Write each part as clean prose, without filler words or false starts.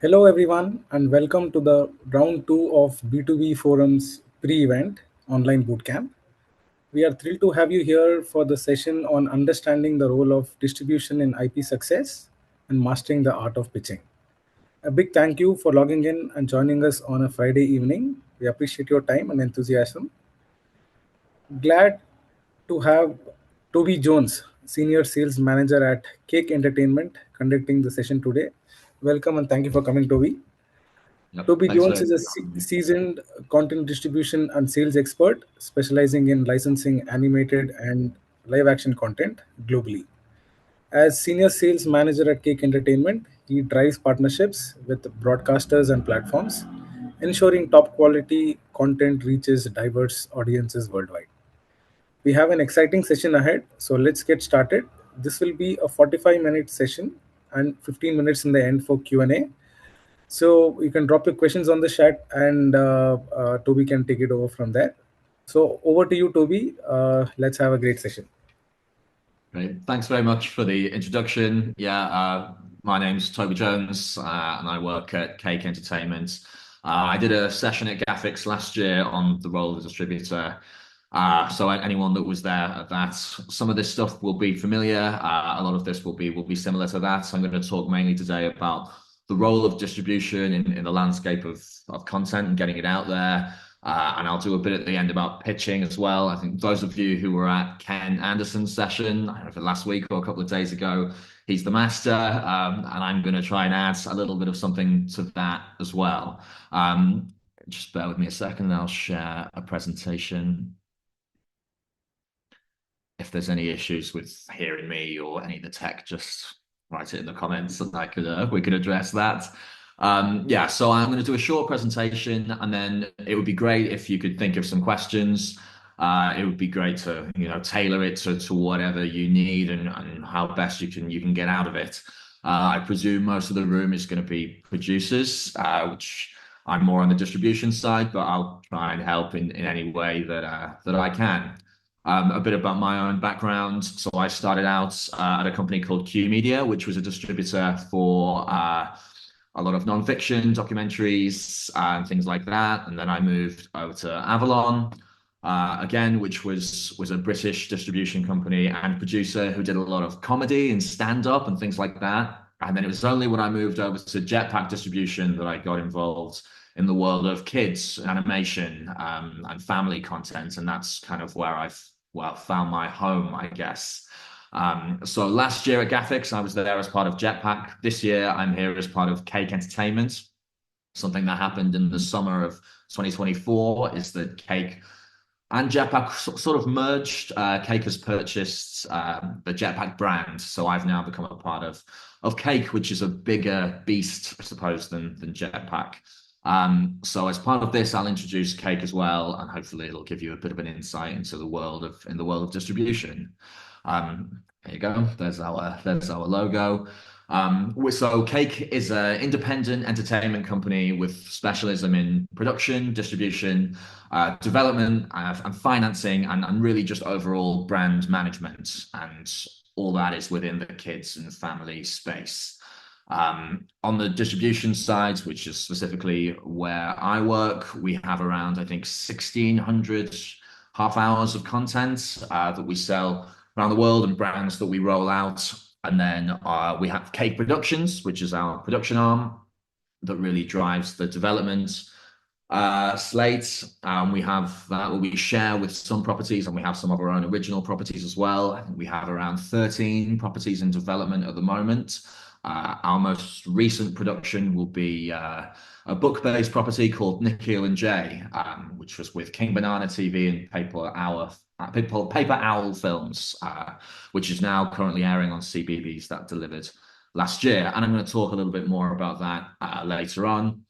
Hello, everyone, and welcome to the round two of B2B Forum's pre event online bootcamp. We are thrilled to have you here for the session on understanding the role of distribution in IP success and mastering the art of pitching. A big thank you for logging in and joining us on a Friday evening. We appreciate your time and enthusiasm. Glad to have Toby Jones, Senior Sales Manager at Cake Entertainment, conducting the session today. Welcome and thank you for coming, Toby. Yep. Toby Thanks Jones for is a having me. seasoned content distribution and sales expert specializing in licensing animated and live action content globally. As senior sales manager at Cake Entertainment, he drives partnerships with broadcasters and platforms, ensuring top quality content reaches diverse audiences worldwide. We have an exciting session ahead, so let's get started. This will be a 45-minute session and 15 minutes in the end for Q&A. So you can drop your questions on the chat, and Toby can take it over from there. So over to you, Toby. Let's have a great session. Great. Thanks very much for the introduction. My name's Toby Jones, and I work at Cake Entertainment. I did a session at GAFX last year on the role of the distributor. So anyone that was there at that, some of this stuff will be familiar. A lot of this will be similar to that. I'm going to talk mainly today about the role of distribution in the landscape of content and getting it out there. And I'll do a bit at the end about pitching as well. I think those of you who were at Ken Anderson's session, I don't know if it last week or a couple of days ago, he's the master. And I'm going to try and add a little bit of something to that as well. Just bear with me a second, I'll share a presentation. If there's any issues with hearing me or any of the tech, just write it in the comments and we could address that. So I'm going to do a short presentation, and then it would be great if you could think of some questions. It would be great to tailor it to whatever you need and how best you can get out of it. I presume most of the room is going to be producers, which I'm more on the distribution side, but I'll try and help in any way that I can. A bit about my own background. So I started out at a company called Q Media, which was a distributor for a lot of non-fiction documentaries and things like that. And then I moved over to Avalon, again, which was a British distribution company and producer who did a lot of comedy and stand-up and things like that. And then it was only when I moved over to Jetpack Distribution that I got involved in the world of kids animation and family content, and that's kind of where I've found my home, I guess. So last year at GAFX, I was there as part of Jetpack. This year, I'm here as part of Cake Entertainment. Something that happened in the summer of 2024 is that Cake and Jetpack sort of merged. Cake has purchased the Jetpack brand, so I've now become a part of Cake, which is a bigger beast, I suppose, than Jetpack. So as part of this, I'll introduce Cake as well, and hopefully it'll give you a bit of an insight into the world of distribution. There you go. There's our logo. So Cake is an independent entertainment company with specialism in production, distribution, development, and financing, and really just overall brand management. And all that is within the kids and family space. On the distribution side, which is specifically where I work, we have around, I think, 1,600 half hours of content that we sell around the world and brands that we roll out. And then we have Cake Productions, which is our production arm that really drives the development slate. We have that we share with some properties, and we have some of our own original properties as well. I think we have around 13 properties in development at the moment. Our most recent production will be a book-based property called Nikhil and Jay, which was with King Banana TV and Paper Owl Films, which is now currently airing on CBeebies that delivered last year. And I'm going to talk a little bit more about that later on.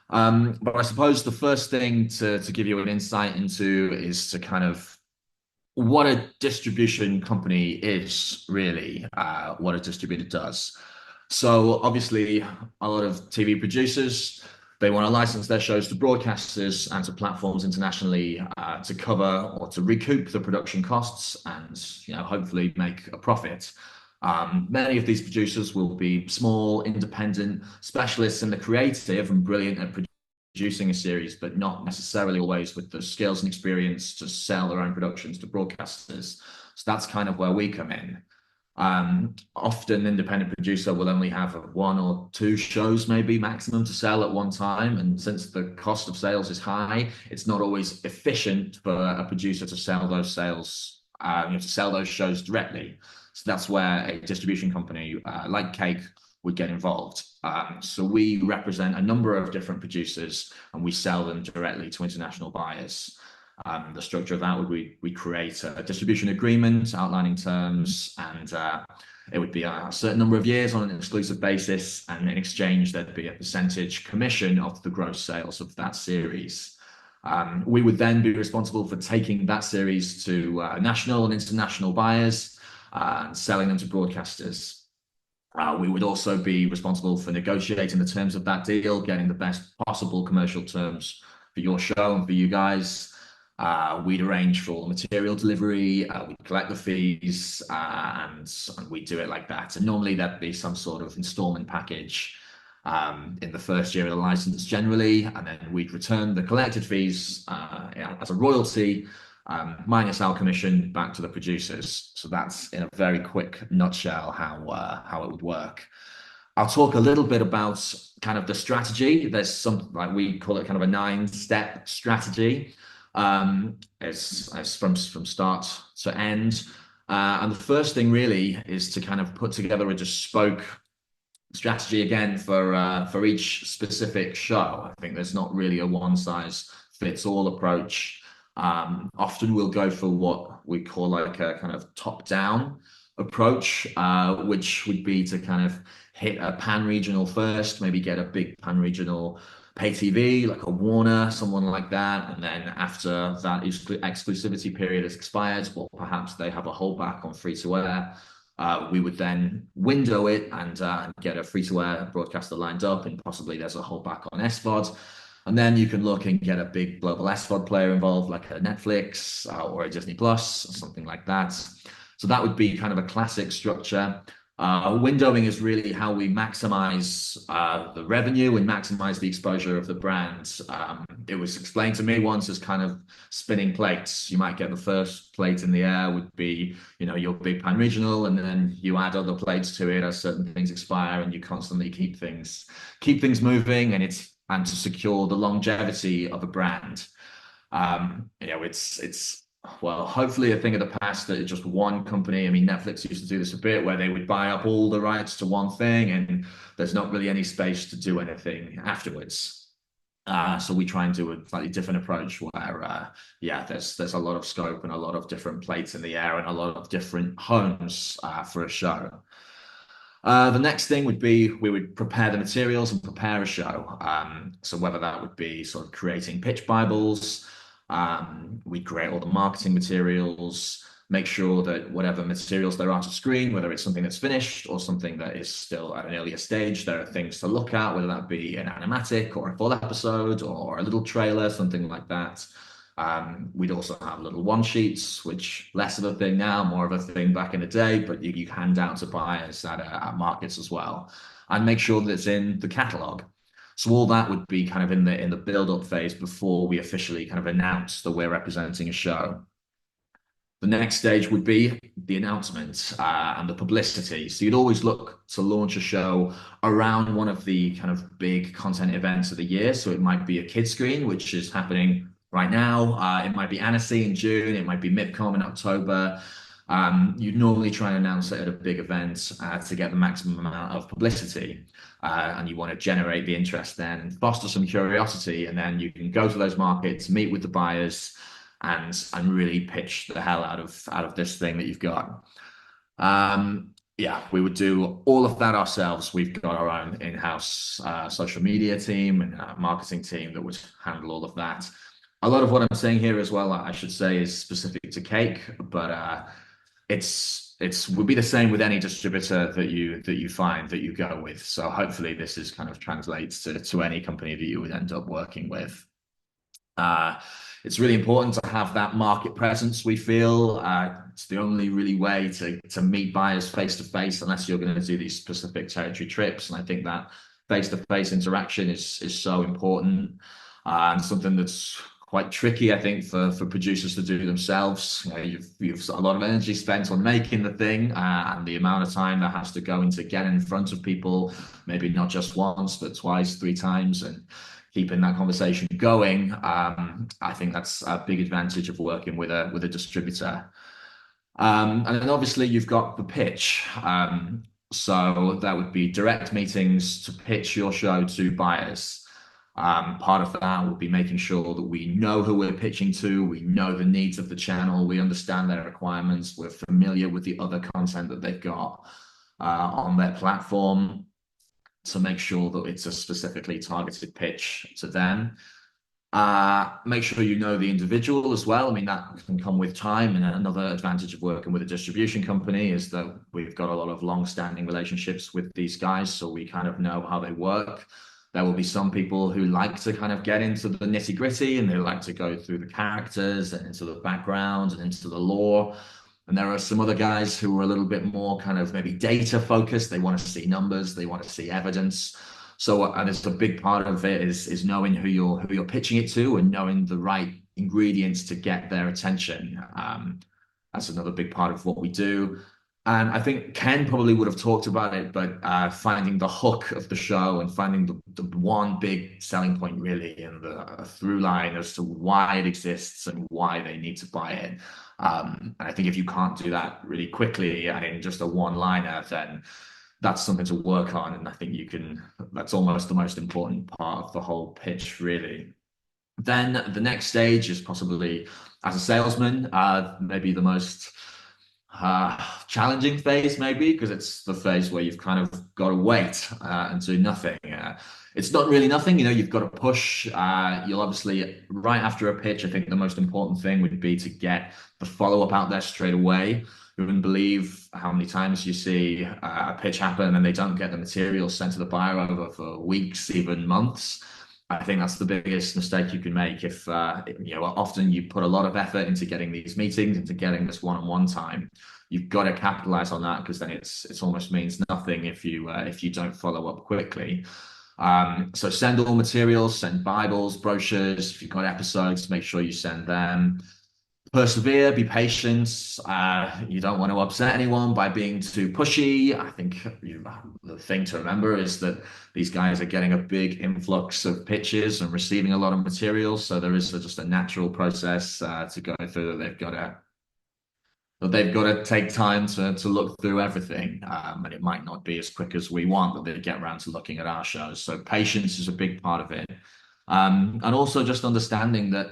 But I suppose the first thing to give you an insight into is to kind of what a distribution company is really, what a distributor does. So obviously, a lot of TV producers, they want to license their shows to broadcasters and to platforms internationally to cover or to recoup the production costs and hopefully make a profit. Many of these producers will be small, independent specialists in the creative and brilliant at producing a series, but not necessarily always with the skills and experience to sell their own productions to broadcasters. So that's kind of where we come in. Often, an independent producer will only have one or two shows, maybe maximum, to sell at one time. And since the cost of sales is high, it's not always efficient for a producer to sell those sales, to sell those shows directly. So that's where a distribution company like Cake would get involved. So we represent a number of different producers and we sell them directly to international buyers. The structure of that would we create a distribution agreement outlining terms, and it would be a certain number of years on an exclusive basis, and in exchange there'd be a percentage commission of the gross sales of that series. We would then be responsible for taking that series to national and international buyers and selling them to broadcasters. We would also be responsible for negotiating the terms of that deal, getting the best possible commercial terms for your show and for you guys. We'd arrange for all the material delivery, we'd collect the fees, and we'd do it like that. And normally there'd be some sort of installment package in the first year of the license generally, and then we'd return the collected fees as a royalty, minus our commission back to the producers. So that's in a very quick nutshell how it would work. I'll talk a little bit about kind of the strategy. There's some, like we call it kind of a 9-step strategy. As from start to end. And the first thing really is to kind of put together a bespoke strategy again for each specific show. I think there's not really a one size fits all approach. Often we'll go for what we call like a kind of top down approach, which would be to kind of hit a pan regional first, maybe get a big pan regional pay TV, like a Warner, someone like that. And then after that exclusivity period has expired, or perhaps they have a holdback on free to air, we would then window it and get a free to air broadcaster lined up, and possibly there's a holdback on SVOD. And then you can look and get a big global SVOD player involved, like a Netflix or a Disney Plus, or something like that. So that would be kind of a classic structure. Windowing is really how we maximize the revenue and maximize the exposure of the brand. It was explained to me once as kind of spinning plates. You might get the first plate in the air would be, your big pan regional, and then you add other plates to it as certain things expire, and you constantly keep things moving, and to secure the longevity of a brand. It's well, hopefully a thing of the past that it's just one company. I mean, Netflix used to do this a bit where they would buy up all the rights to one thing and there's not really any space to do anything afterwards. So we try and do a slightly different approach where, there's a lot of scope and a lot of different plates in the air and a lot of different homes for a show. The next thing would be we would prepare the materials and prepare a show. So whether that would be sort of creating pitch Bibles, we create all the marketing materials, make sure that whatever materials there are to screen, whether it's something that's finished or something that is still at an earlier stage, there are things to look at, whether that be an animatic or a full episode or a little trailer, something like that. We'd also have little one sheets, which less of a thing now, more of a thing back in the day, but you hand out to buyers at markets as well, and make sure that it's in the catalog. So all that would be kind of in the build-up phase before we officially kind of announce that we're representing a show. The next stage would be the announcement and the publicity. So you'd always look to launch a show around one of the kind of big content events of the year. So it might be a kid screen, which is happening right now. It might be Annecy in June. It might be MIPCOM in October. You'd normally try and announce it at a big event to get the maximum amount of publicity. And you want to generate the interest then, foster some curiosity, and then you can go to those markets, meet with the buyers, and really pitch the hell out of this thing that you've got. We would do all of that ourselves. We've got our own in-house social media team and marketing team that would handle all of that. A lot of what I'm saying here as well, I should say, is specific to Cake, but it's would be the same with any distributor that you find that you go with. So hopefully this is kind of translates to any company that you would end up working with. Uh, it's really important to have that market presence, we feel. It's the only really way to meet buyers face to face, unless you're going to do these specific territory trips. And I think that face to face interaction is so important, and something that's quite tricky, I think, for producers to do themselves. You know, you've got a lot of energy spent on making the thing, and the amount of time that has to go into getting in front of people, maybe not just once, but twice, three times, and keeping that conversation going. I think that's a big advantage of working with a distributor. And then obviously you've got the pitch. So that would be direct meetings to pitch your show to buyers. Part of that will be making sure that we know who we're pitching to, we know the needs of the channel, we understand their requirements, we're familiar with the other content that they've got on their platform, to make sure that it's a specifically targeted pitch to them. Make sure you know the individual as well. I mean, that can come with time. And another advantage of working with a distribution company is that we've got a lot of long-standing relationships with these guys, so we kind of know how they work. There will be some people who like to kind of get into the nitty-gritty, and they like to go through the characters and into the background and into the lore. And there are some other guys who are a little bit more kind of maybe data focused. They want to see numbers, they want to see evidence. So, and it's a big part of it is knowing who you're pitching it to, and knowing the right ingredients to get their attention. That's another big part of what we do. And I think Ken probably would have talked about it, but finding the hook of the show and finding the one big selling point really, and the through line as to why it exists and why they need to buy it. And I think if you can't do that really quickly and in just a one-liner, then that's something to work on. And I think that's almost the most important part of the whole pitch, really. Then the next stage is possibly as a salesman, maybe the most challenging phase, maybe, because it's the phase where you've kind of got to wait and do nothing. It's not really nothing, you know, you've got to push. You'll obviously, right after a pitch, I think the most important thing would be to get the follow-up out there straight away. You wouldn't believe how many times you see a pitch happen and they don't get the material sent to the buyer over for weeks, even months. I think that's the biggest mistake you can make. If you know, often you put a lot of effort into getting these meetings, into getting this one-on-one time. You've got to capitalize on that, because then it's almost means nothing if you don't follow up quickly. So send all materials, send Bibles, brochures. If you've got episodes, make sure you send them. Persevere, be patient. You don't want to upset anyone by being too pushy. I think the thing to remember is that these guys are getting a big influx of pitches and receiving a lot of materials. So there is just a natural process to go through, that they've got to take time to look through everything. And it might not be as quick as we want that they get around to looking at our shows. So patience is a big part of it. And also just understanding that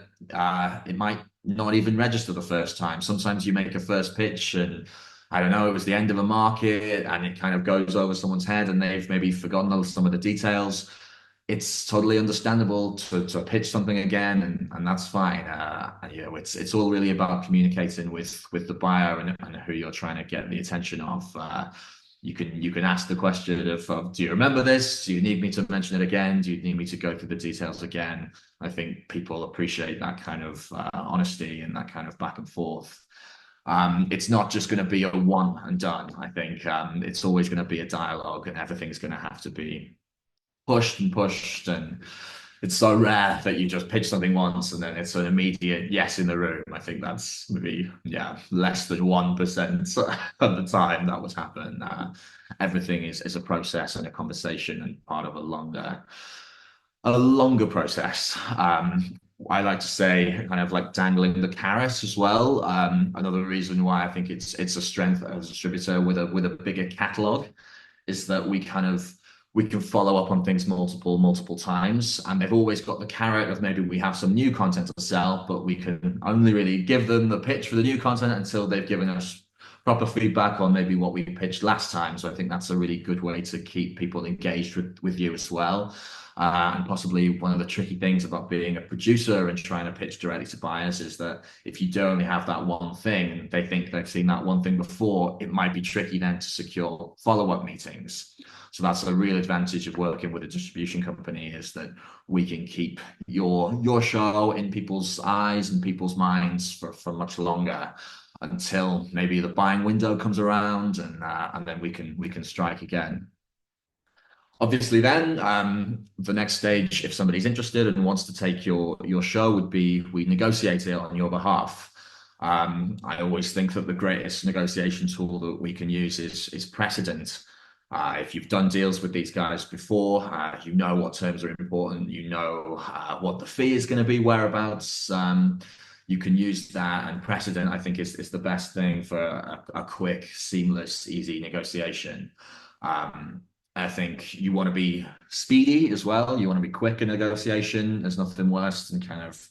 it might not even register the first time. Sometimes you make a first pitch and I don't know, it was the end of a market and it kind of goes over someone's head and they've maybe forgotten some of the details. It's totally understandable to pitch something again, and that's fine. And, you know, it's all really about communicating with the buyer and who you're trying to get the attention of. You can ask the question of do you remember this? Do you need me to mention it again? Do you need me to go through the details again? I think people appreciate that kind of honesty and that kind of back and forth. It's not just going to be a one and done. I think it's always going to be a dialogue, and everything's going to have to be pushed and pushed. And it's so rare that you just pitch something once and then it's an immediate yes in the room. I think that's maybe, yeah, less than 1% of the time that would happen. Everything is a process and a conversation and part of a longer process. I like to say kind of like dangling the carrot as well. Another reason why I think it's a strength as a distributor with a bigger catalog is that we can follow up on things multiple times, and they've always got the carrot of maybe we have some new content to sell, but we can only really give them the pitch for the new content until they've given us proper feedback on maybe what we pitched last time. So I think that's a really good way to keep people engaged with you as well. And possibly one of the tricky things about being a producer and trying to pitch directly to buyers is that if you do only have that one thing and they think they've seen that one thing before, it might be tricky then to secure follow-up meetings. So that's a real advantage of working with a distribution company, is that we can keep your show in people's eyes and people's minds for much longer, until maybe the buying window comes around, and then we can strike again. Obviously, then the next stage, if somebody's interested and wants to take your show, would be we negotiate it on your behalf. I always think that the greatest negotiation tool that we can use is precedent. If you've done deals with these guys before, you know what terms are important, you know what the fee is going to be, whereabouts. You can use that, and precedent, I think, is the best thing for a quick, seamless, easy negotiation. Um, I think you want to be speedy as well. You want to be quick in negotiation. There's nothing worse than kind of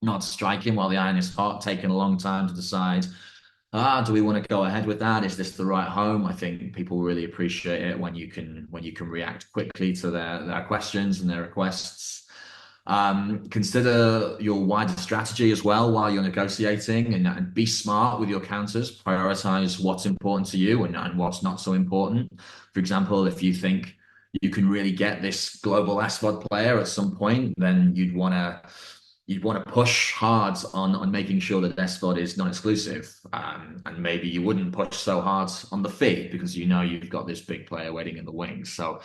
not striking while the iron is hot, taking a long time to decide, do we want to go ahead with that? Is this the right home? I think people really appreciate it when you can react quickly to their questions and their requests. Consider your wider strategy as well while you're negotiating, and be smart with your counters. Prioritize what's important to you and what's not so important. For example, if you think you can really get this global SVOD player at some point, then you'd want to push hard on making sure that SVOD is non-exclusive. And maybe you wouldn't push so hard on the fee because you know you've got this big player waiting in the wings. So,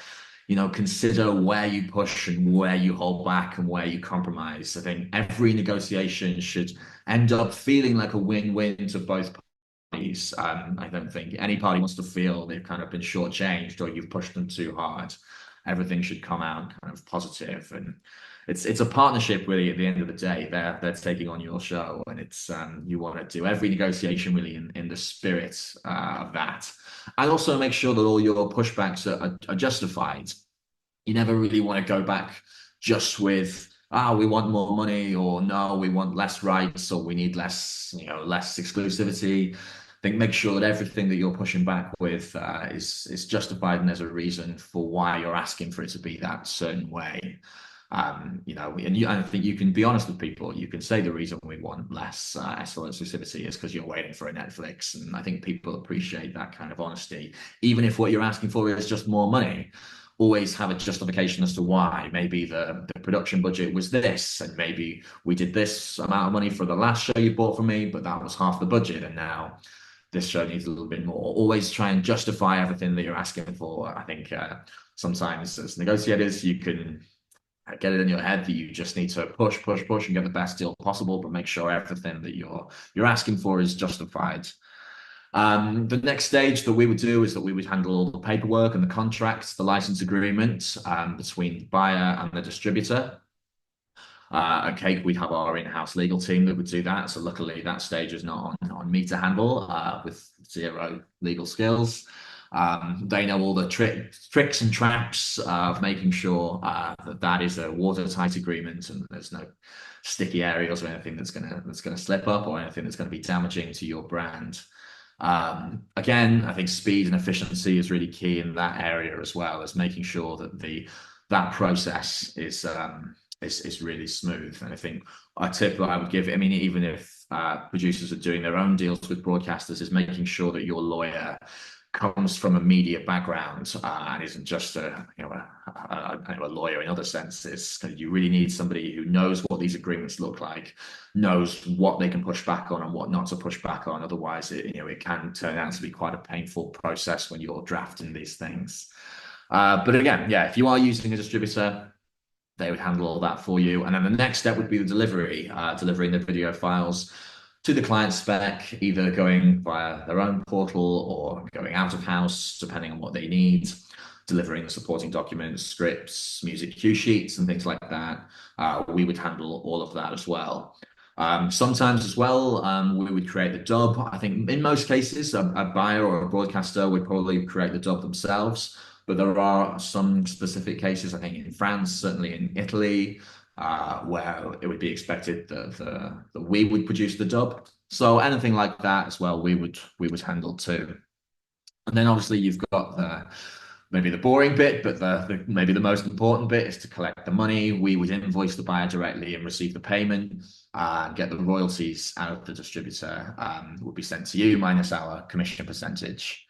consider where you push and where you hold back and where you compromise. I think every negotiation should end up feeling like a win-win to both parties. I don't think any party wants to feel they've kind of been shortchanged or you've pushed them too hard. Everything should come out kind of positive, and it's a partnership really. At the end of the day, they're taking on your show, and it's you want to do every negotiation really in the spirit of that, and also make sure that all your pushbacks are justified. You never really want to go back just with, we want more money, or no, we want less rights, or we need less exclusivity. I think make sure that everything that you're pushing back with is justified, and there's a reason for why you're asking for it to be that certain way. And I think you can be honest with people. You can say the reason we want less SL exclusivity is because you're waiting for a Netflix, and I think people appreciate that kind of honesty. Even if what you're asking for is just more money, always have a justification as to why. Maybe the production budget was this, and maybe we did this amount of money for the last show you bought from me, but that was half the budget, and now this show needs a little bit more. Always try and justify everything that you're asking for. I think sometimes as negotiators, you can get it in your head that you just need to push, push, push and get the best deal possible, but make sure everything that you're asking for is justified. The next stage that we would do is that we would handle all the paperwork and the contracts, the license agreement between the buyer and the distributor. At Cake, we'd have our in-house legal team that would do that. So luckily, that stage is not on me to handle with zero legal skills. They know all the tricks and traps of making sure that is a watertight agreement and there's no sticky areas or anything that's gonna slip up or anything that's gonna be damaging to your brand. Again, I think speed and efficiency is really key in that area, as well as making sure that that process is really smooth. And I think a tip that I would give, I mean, even if producers are doing their own deals with broadcasters, is making sure that your lawyer comes from a media background and isn't just a lawyer in other senses. You really need somebody who knows what these agreements look like, knows what they can push back on and what not to push back on. Otherwise, it can turn out to be quite a painful process when you're drafting these things. But again, yeah, if you are using a distributor, they would handle all that for you. And then the next step would be the delivery, delivering the video files to the client spec, either going via their own portal or going out of house, depending on what they need, delivering the supporting documents, scripts, music cue sheets, and things like that. We would handle all of that as well. Sometimes as well, we would create the dub. I think in most cases, a buyer or a broadcaster would probably create the dub themselves, but there are some specific cases, I think in France, certainly in Italy, where it would be expected that we would produce the dub. So anything like that as well, we would handle too. And then obviously you've got the maybe the boring bit, but the maybe the most important bit is to collect the money. We would invoice the buyer directly and receive the payment, and get the royalties out of the distributor. Would be sent to you minus our commission percentage.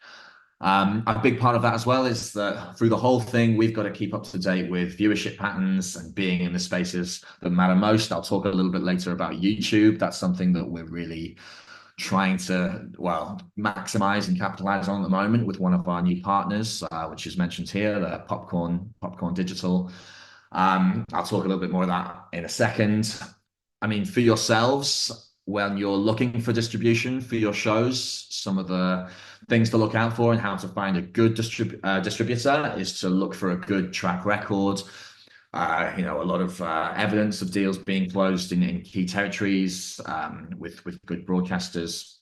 A big part of that as well is that through the whole thing, we've got to keep up to date with viewership patterns and being in the spaces that matter most. I'll talk a little bit later about YouTube. That's something that we're really trying to, well, maximize and capitalize on at the moment with one of our new partners, which is mentioned here, the Popcorn Digital. I'll talk a little bit more of that in a second. I mean, for yourselves, when you're looking for distribution for your shows, some of the things to look out for and how to find a good distributor is to look for a good track record. A lot of evidence of deals being closed in key territories, with good broadcasters.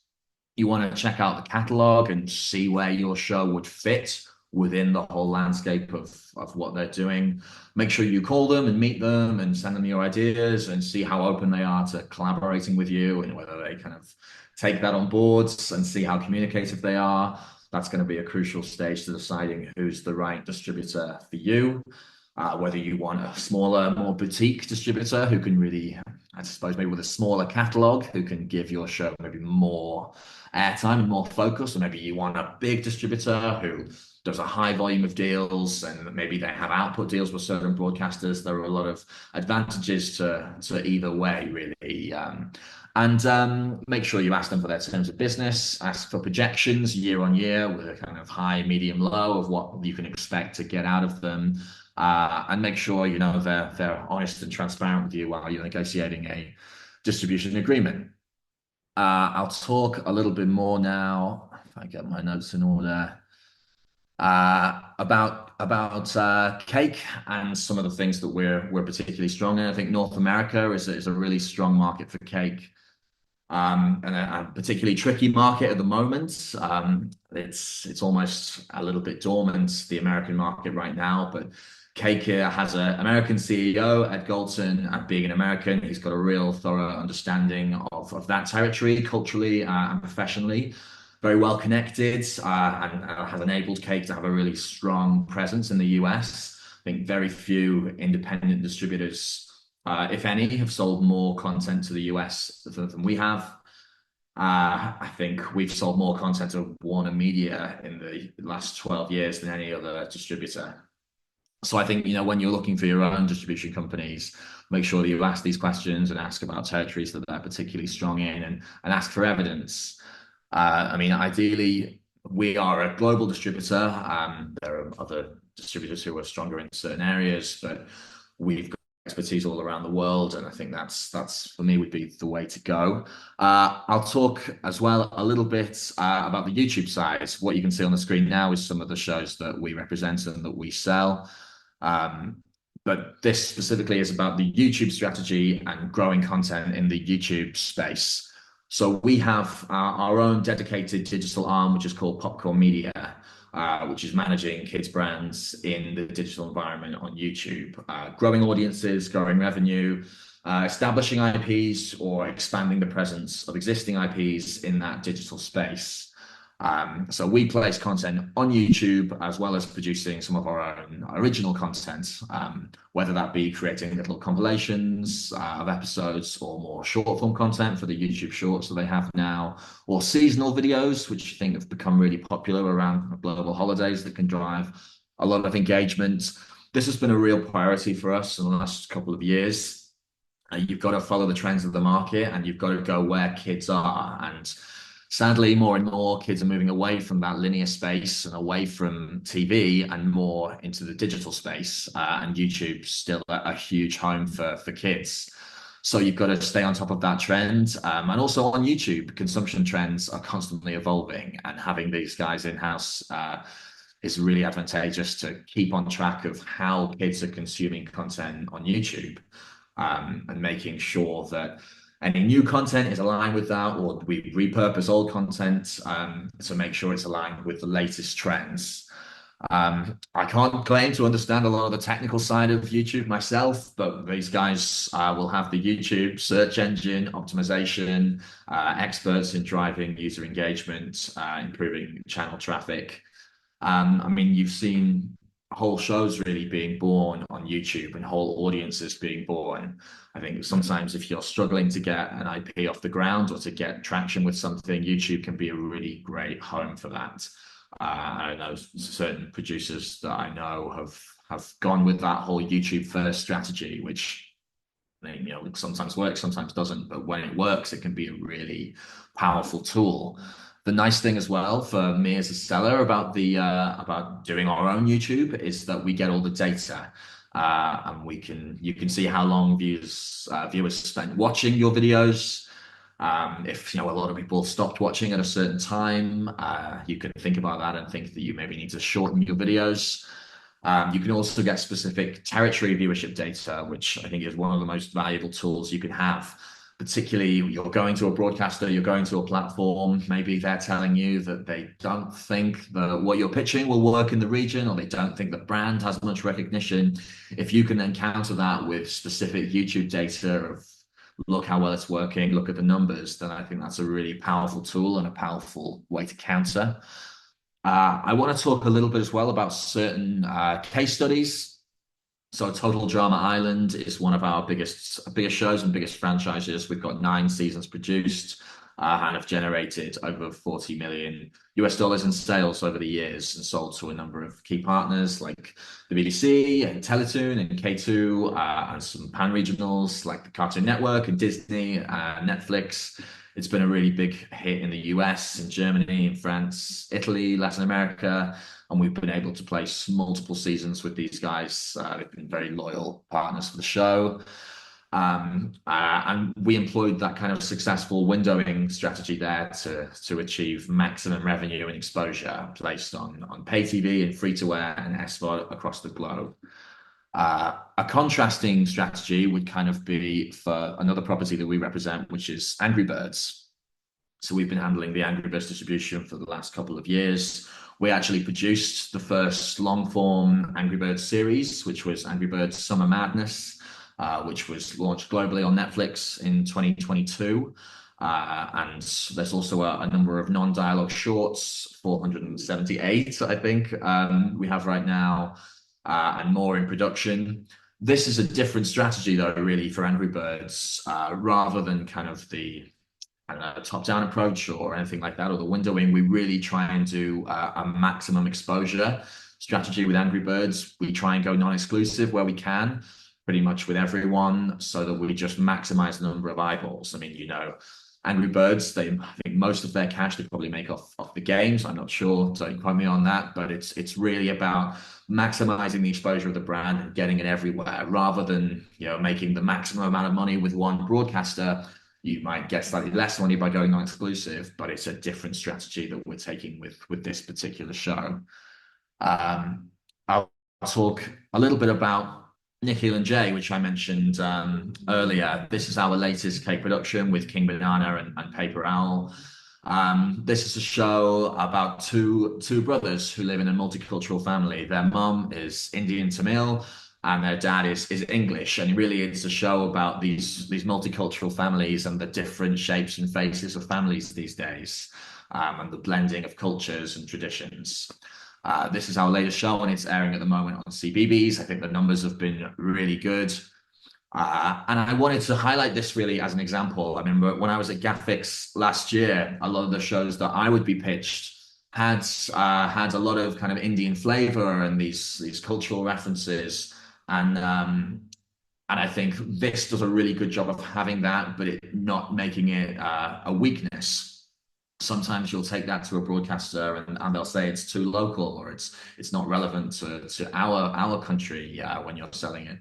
You want to check out the catalog and see where your show would fit within the whole landscape of what they're doing. Make sure you call them and meet them and send them your ideas and see how open they are to collaborating with you and whether they kind of take that on board and see how communicative they are. That's going to be a crucial stage to deciding who's the right distributor for you. Whether you want a smaller, more boutique distributor who can really, I suppose, maybe with a smaller catalog, who can give your show maybe more airtime and more focus, or maybe you want a big distributor who does a high volume of deals and maybe they have output deals with certain broadcasters. There are a lot of advantages to either way, really. And make sure you ask them for their terms of business, ask for projections year on year with a kind of high, medium, low of what you can expect to get out of them. And make sure they're honest and transparent with you while you're negotiating a distribution agreement. I'll talk a little bit more now, if I get my notes in order, about cake and some of the things that we're particularly strong in. I think North America is a really strong market for cake. And a particularly tricky market at the moment. It's almost a little bit dormant, the American market right now, but Cake here has an American CEO, Ed Galton, and being an American, he's got a real thorough understanding of that territory culturally and professionally. Very well connected, and has enabled Cake to have a really strong presence in the US. I think very few independent distributors, if any, have sold more content to the US than we have. I think we've sold more content to Warner Media in the last 12 years than any other distributor. So I think, when you're looking for your own distribution companies, make sure that you ask these questions and ask about territories that they're particularly strong in, and ask for evidence. Ideally, we are a global distributor. There are other distributors who are stronger in certain areas, but we've got expertise all around the world, and I think that's for me would be the way to go. I'll talk as well a little bit about the YouTube side. What you can see on the screen now is some of the shows that we represent and that we sell. But this specifically is about the YouTube strategy and growing content in the YouTube space. So we have our own dedicated digital arm, which is called Popcorn Media, which is managing kids' brands in the digital environment on YouTube, growing audiences, growing revenue, establishing IPs, or expanding the presence of existing IPs in that digital space. So we place content on YouTube as well as producing some of our own original content, whether that be creating little compilations of episodes or more short form content for the YouTube Shorts that they have now, or seasonal videos, which I think have become really popular around global holidays that can drive a lot of engagement. This has been a real priority for us in the last couple of years. You've got to follow the trends of the market and you've got to go where kids are. And sadly, more and more kids are moving away from that linear space and away from TV and more into the digital space. And YouTube's still a huge home for kids. So you've got to stay on top of that trend. And also on YouTube, consumption trends are constantly evolving, and having these guys in-house is really advantageous to keep on track of how kids are consuming content on YouTube, and making sure that any new content is aligned with that, or we repurpose old content to make sure it's aligned with the latest trends. I can't claim to understand a lot of the technical side of YouTube myself, but these guys will have the YouTube search engine optimization, experts in driving user engagement, improving channel traffic. I mean, you've seen whole shows really being born on YouTube and whole audiences being born. I think sometimes if you're struggling to get an IP off the ground or to get traction with something, YouTube can be a really great home for that. I know certain producers that I know have gone with that whole YouTube first strategy, which sometimes works, sometimes doesn't, but when it works, it can be a really powerful tool. The nice thing as well for me as a seller about doing our own YouTube is that we get all the data. And you can see how long viewers spent watching your videos. If a lot of people stopped watching at a certain time, you can think about that and think that you maybe need to shorten your videos. You can also get specific territory viewership data, which I think is one of the most valuable tools you can have. Particularly, you're going to a broadcaster, you're going to a platform, maybe they're telling you that they don't think that what you're pitching will work in the region, or they don't think the brand has much recognition. If you can then counter that with specific YouTube data of look how well it's working, look at the numbers, then I think that's a really powerful tool and a powerful way to counter. I want to talk a little bit as well about certain case studies. So Total Drama Island is one of our biggest shows and biggest franchises. We've got 9 seasons produced and have generated over 40 million US dollars in sales over the years and sold to a number of key partners like the BBC and Teletoon and K2 and some pan-regionals like the Cartoon Network and Disney, Netflix. It's been a really big hit in the US, in Germany, in France, Italy, Latin America, and we've been able to place multiple seasons with these guys. They've been very loyal partners for the show. And we employed that kind of successful windowing strategy there to achieve maximum revenue and exposure placed on pay TV and free to air and SVOD across the globe. A contrasting strategy would kind of be for another property that we represent, which is Angry Birds. So we've been handling the Angry Birds distribution for the last couple of years. We actually produced the first long form Angry Birds series, which was Angry Birds Summer Madness, which was launched globally on Netflix in 2022. And there's also a number of non-dialogue shorts, 478, I think, we have right now, and more in production. This is a different strategy, though, really, for Angry Birds, rather than kind of the top-down approach or anything like that, or the windowing. We really try and do a maximum exposure strategy with Angry Birds. We try and go non-exclusive where we can, pretty much with everyone, so that we just maximize the number of eyeballs. I mean, Angry Birds, I think most of their cash they probably make off the games. I'm not sure, don't quote me on that, but it's really about maximizing the exposure of the brand and getting it everywhere, rather than making the maximum amount of money with one broadcaster. You might get slightly less money by going non-exclusive, but it's a different strategy that we're taking with this particular show. I'll talk a little bit about Nikhil and Jay, which I mentioned earlier. This is our latest cake production with King Banana and Paper Owl. This is a show about two brothers who live in a multicultural family. Their mum is Indian Tamil and their dad is English. And really it's a show about these multicultural families and the different shapes and faces of families these days, and the blending of cultures and traditions. This is our latest show, and it's airing at the moment on CBeebies. I think the numbers have been really good. And I wanted to highlight this really as an example. I remember when I was at GAFX last year, a lot of the shows that I would be pitched had a lot of kind of Indian flavor and these cultural references. And I think this does a really good job of having that, but it not making it a weakness. Sometimes you'll take that to a broadcaster and they'll say it's too local or it's not relevant to our country when you're selling it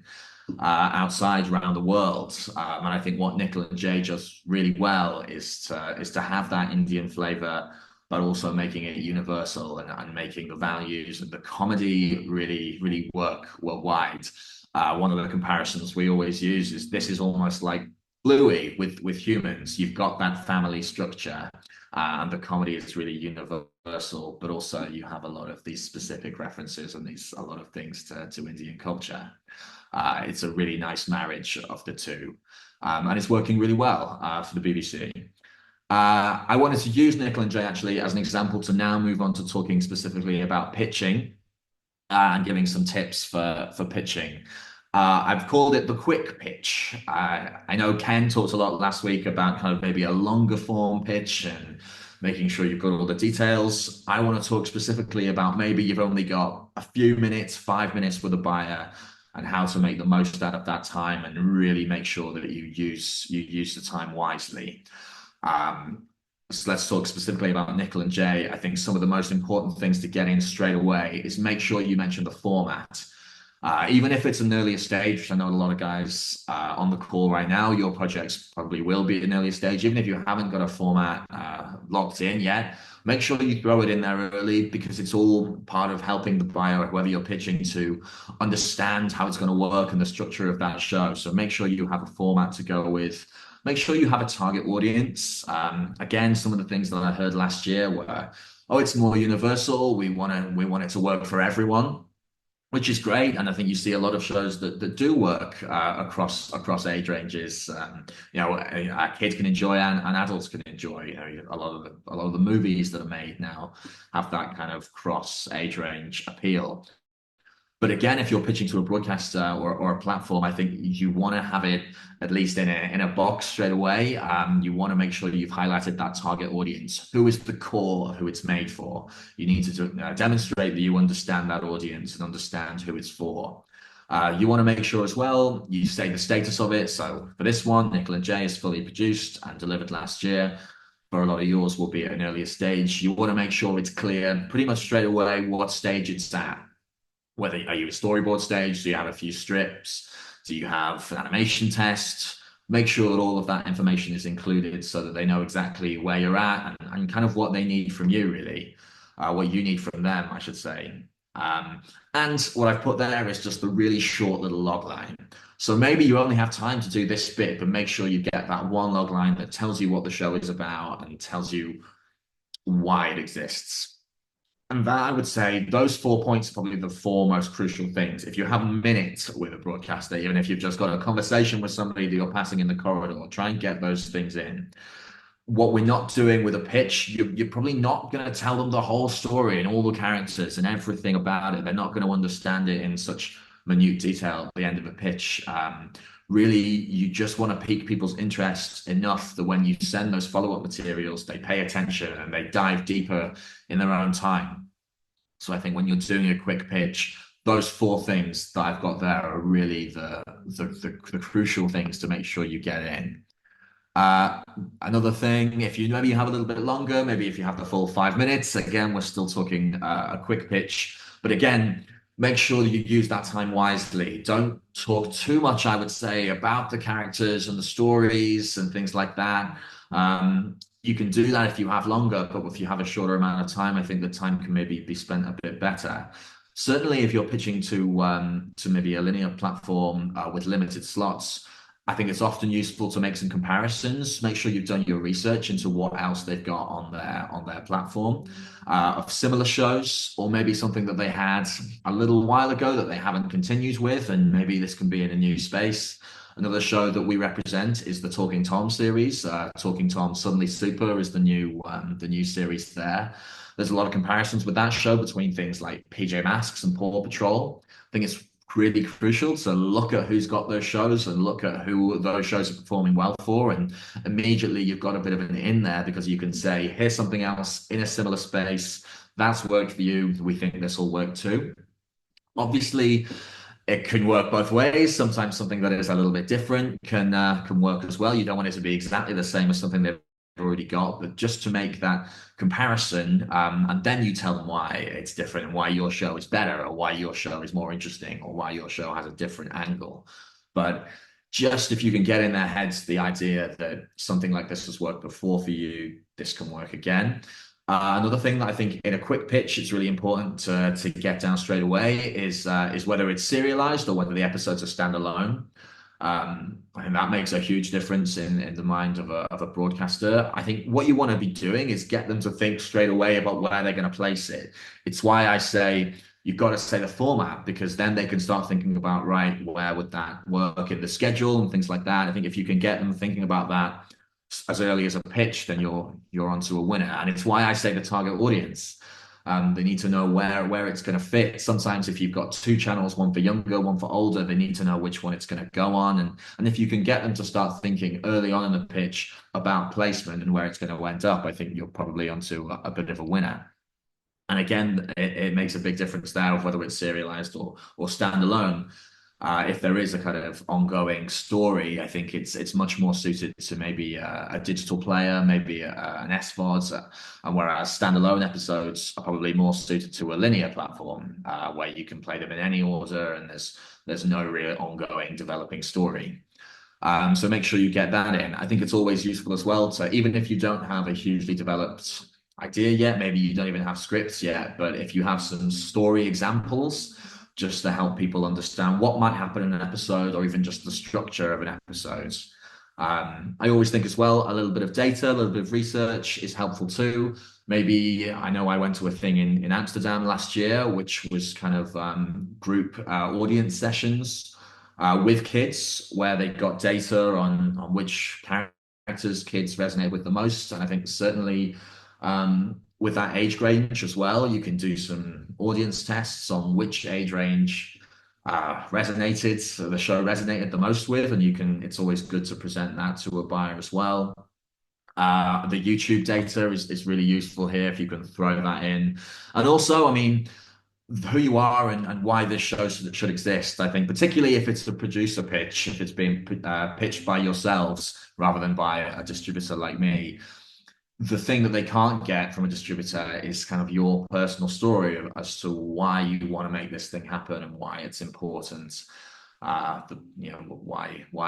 outside around the world. And I think what Nikhil and Jay does really well is to have that Indian flavor, but also making it universal and making the values and the comedy really, really work worldwide. One of the comparisons we always use is this is almost like Bluey with humans, you've got that family structure, and the comedy is really universal, but also you have a lot of these specific references and a lot of things to Indian culture. It's a really nice marriage of the two, and it's working really well for the BBC. I wanted to use Nickel and Jay actually as an example to now move on to talking specifically about pitching and giving some tips for pitching. I've called it the quick pitch. I know Ken talked a lot last week about kind of maybe a longer form pitch and making sure you've got all the details. I want to talk specifically about maybe you've only got a few minutes, 5 minutes with a buyer, and how to make the most out of that time and really make sure that you use the time wisely. Um, so let's talk specifically about Nickel and Jay. I think some of the most important things to get in straight away is make sure you mention the format. Even if it's an earlier stage, which I know a lot of guys on the call right now, your projects probably will be at an earlier stage. Even if you haven't got a format locked in yet, make sure you throw it in there early because it's all part of helping the buyer, whether you're pitching, to understand how it's going to work and the structure of that show. So make sure you have a format to go with. Make sure you have a target audience. Again, some of the things that I heard last year were, oh, it's more universal. We want it to work for everyone, which is great. And I think you see a lot of shows that do work across age ranges. Kids can enjoy and adults can enjoy. A lot of the movies that are made now have that kind of cross age range appeal. But again, if you're pitching to a broadcaster or a platform, I think you want to have it at least in a box straight away. You want to make sure you've highlighted that target audience. Who is the core, who it's made for? You need to demonstrate that you understand that audience and understand who it's for. You want to make sure as well, you say the status of it. So for this one, Nickel and Jay is fully produced and delivered last year. For a lot of yours will be at an earlier stage. You want to make sure it's clear pretty much straight away what stage it's at. Whether are you a storyboard stage? Do you have a few strips? Do you have an animation test? Make sure that all of that information is included so that they know exactly where you're at and kind of what they need from you, really, what you need from them, I should say. And what I've put there is just the really short little log line. So maybe you only have time to do this bit, but make sure you get that one log line that tells you what the show is about and tells you why it exists. And that I would say those 4 points are probably the four most crucial things. If you have a minute with a broadcaster, even if you've just got a conversation with somebody that you're passing in the corridor, try and get those things in. What we're not doing with a pitch, you're probably not going to tell them the whole story and all the characters and everything about it. They're not going to understand it in such minute detail at the end of a pitch. Really, you just want to pique people's interest enough that when you send those follow-up materials, they pay attention and they dive deeper in their own time. So I think when you're doing a quick pitch, those four things that I've got there are really the crucial things to make sure you get in. Another thing, if you maybe you have a little bit longer, maybe if you have the full 5 minutes, again, we're still talking a quick pitch. But again, make sure that you use that time wisely. Don't talk too much, I would say, about the characters and the stories and things like that. You can do that if you have longer, but if you have a shorter amount of time, I think the time can maybe be spent a bit better. Certainly, if you're pitching to maybe a linear platform with limited slots, I think it's often useful to make some comparisons. Make sure you've done your research into what else they've got on their platform of similar shows, or maybe something that they had a little while ago that they haven't continued with, and maybe this can be in a new space. Another show that we represent is the Talking Tom series. Talking Tom Suddenly Super is the new series there. There's a lot of comparisons with that show between things like PJ Masks and Paw Patrol. I think it's really crucial to look at who's got those shows and look at who those shows are performing well for. And immediately you've got a bit of an in there because you can say, here's something else in a similar space that's worked for you. We think this will work too. Obviously, it can work both ways. Sometimes something that is a little bit different can work as well. You don't want it to be exactly the same as something they've already got, but just to make that comparison, and then you tell them why it's different and why your show is better, or why your show is more interesting, or why your show has a different angle. But just if you can get in their heads the idea that something like this has worked before for you, this can work again. Another thing that I think in a quick pitch it's really important to get down straight away is whether it's serialized or whether the episodes are standalone. And that makes a huge difference in the mind of a broadcaster. I think what you want to be doing is get them to think straight away about where they're going to place it. It's why I say you've got to say the format, because then they can start thinking about, right, where would that work in the schedule and things like that. I think if you can get them thinking about that as early as a pitch, then you're onto a winner. And it's why I say the target audience. They need to know where it's going to fit. Sometimes if you've got two channels, one for younger, one for older, they need to know which one it's going to go on. And if you can get them to start thinking early on in the pitch about placement and where it's going to end up, I think you're probably onto a bit of a winner. And again, it makes a big difference there of whether it's serialized or standalone. If there is a kind of ongoing story, I think it's much more suited to maybe a digital player, maybe an SVOD, and whereas standalone episodes are probably more suited to a linear platform where you can play them in any order and there's no real ongoing developing story. So make sure you get that in. I think it's always useful as well to, even if you don't have a hugely developed idea yet, maybe you don't even have scripts yet, but if you have some story examples, just to help people understand what might happen in an episode or even just the structure of an episode. I always think as well, a little bit of data, a little bit of research is helpful too. Maybe I know I went to a thing in Amsterdam last year, which was kind of group audience sessions with kids where they got data on which characters kids resonate with the most. And I think certainly with that age range as well, you can do some audience tests on which age range the show resonated the most with, and it's always good to present that to a buyer as well. The YouTube data is really useful here if you can throw that in. And also, I mean, who you are and why this show should exist. I think particularly if it's a producer pitch, if it's being pitched by yourselves rather than by a distributor like me, the thing that they can't get from a distributor is kind of your personal story as to why you want to make this thing happen and why it's important. Why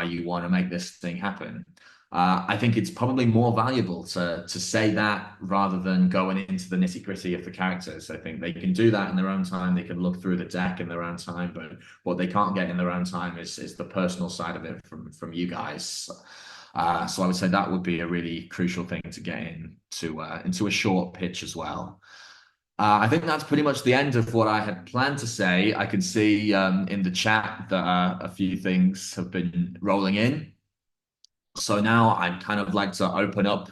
you want to make this thing happen. I think it's probably more valuable to say that rather than going into the nitty gritty of the characters. I think they can do that in their own time. They can look through the deck in their own time, but what they can't get in their own time is the personal side of it from you guys. So I would say that would be a really crucial thing to get into a short pitch as well. I think that's pretty much the end of what I had planned to say. I can see in the chat that a few things have been rolling in. So now I'd kind of like to open up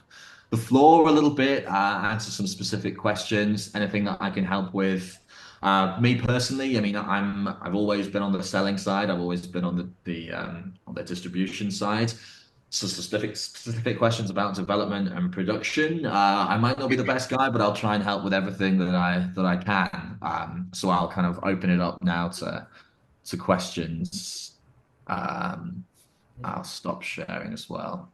the floor a little bit, answer some specific questions, anything that I can help with. Me personally, I mean, I've always been on the selling side. I've always been on the distribution side. So specific questions about development and production. I might not be the best guy, but I'll try and help with everything that I can. So I'll kind of open it up now to questions. I'll stop sharing as well.